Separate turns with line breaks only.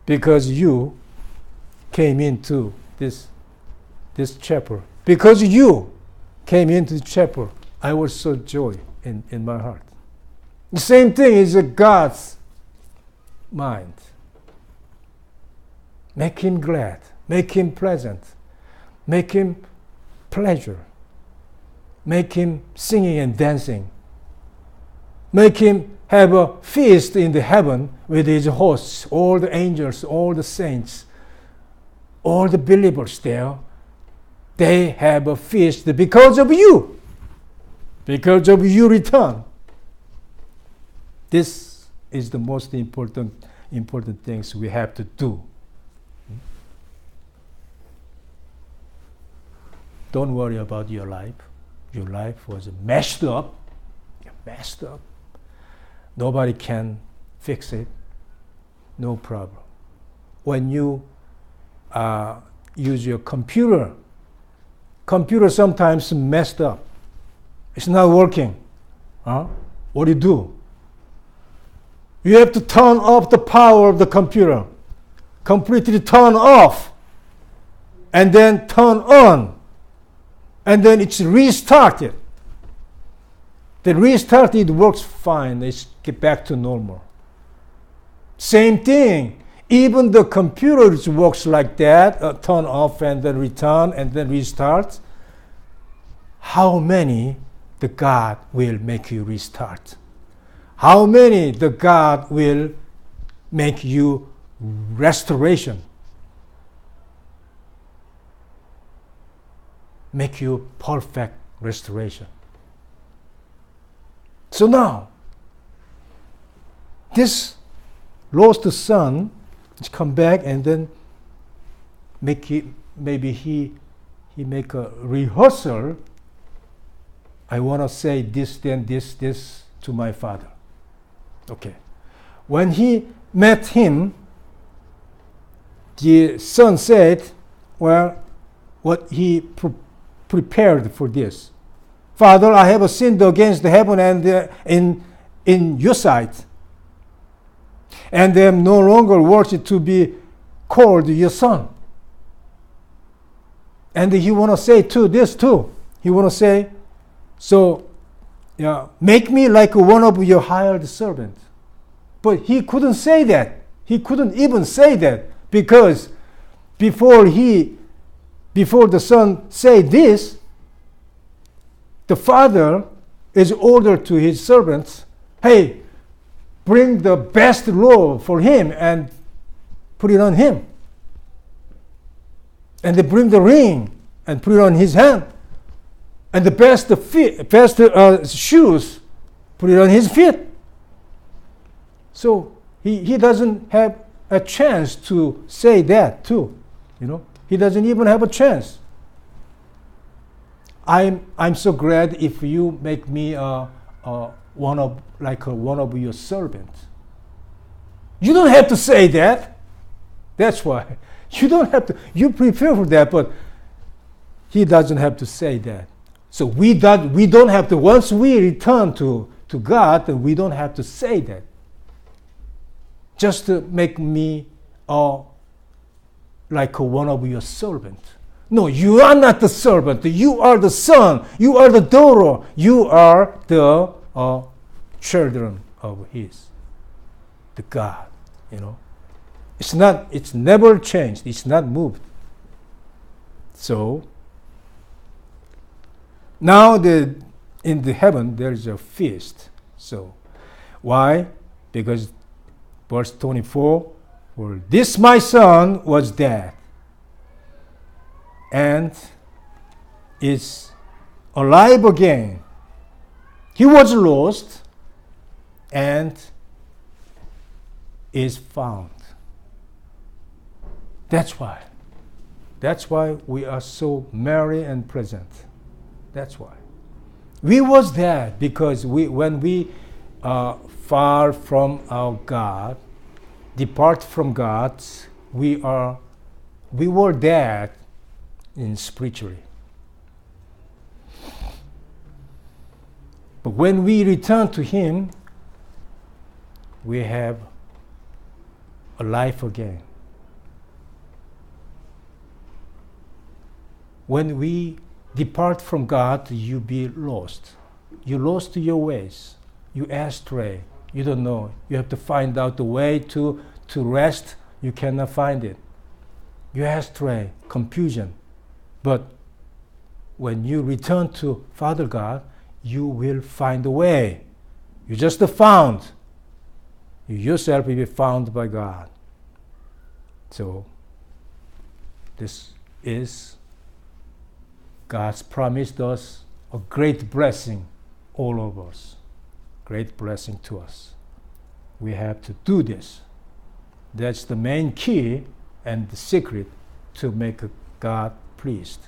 because you came into this chapel. Because you came into the chapel, I was so joy in my heart. The same thing is God's mind. Make him glad. Make him pleasant. Make him pleasure. Make him singing and dancing. Make him have a feast in the heaven with his hosts, all the angels, all the saints, all the believers there. They have a feast because of you. Because of your return. This is the most important things we have to do. Don't worry about your life. Your life was messed up. You're messed up. Nobody can fix it. No problem. When you use your computer sometimes messed up. It's not working. What do you do? You have to turn off the power of the computer. Completely turn off. And then turn on. And then it's restarted. Then restarted, it works fine. It's get back to normal. Same thing. Even the computer works like that. Turn off and then return and then restart. How many the God will make you restart? How many the God will make you restoration? Make you perfect restoration. So now, this lost son has come back and then maybe he make a rehearsal. I want to say this, then this to my father. Okay. When he met him, the son said, well, what he prepared for this. Father, I have sinned against heaven and in your sight, and am no longer worthy to be called your son. And he want to say this too. He want to say, so make me like one of your hired servants. But he couldn't say that. He couldn't even say that because before the son say this, the father is ordered to his servants, hey, bring the best robe for him and put it on him. And they bring the ring and put it on his hand. And the best shoes, put it on his feet. So he doesn't have a chance to say that too. He doesn't even have a chance. I'm so glad if you make me one of your servants. You don't have to say that. That's why you don't have to. You prepare for that, but he doesn't have to say that. So we don't have to. Once we return to God, then we don't have to say that. Just to make me like one of your servants. No, you are not the servant. You are the son. You are the daughter. You are the children of his, the God. It's never changed. It's not moved. So now in the heaven there is a feast. So why? Because verse 24, for this my son was dead and is alive again. He was lost and is found. That's why. That's why we are so merry and pleasant. That's why. We was dead because when we are far from our God, depart from God, we were dead in spiritually. But when we return to Him, we have a life again. when we depart from God, you be lost. You lost your ways. You astray. You don't know. You have to find out the way to rest. You cannot find it. You astray, confusion. But when you return to Father God, you will find a way. You just found. You yourself will be found by God. So this is God's promised us a great blessing all of us. Great blessing to us. We have to do this. That's the main key and the secret to make God pleased.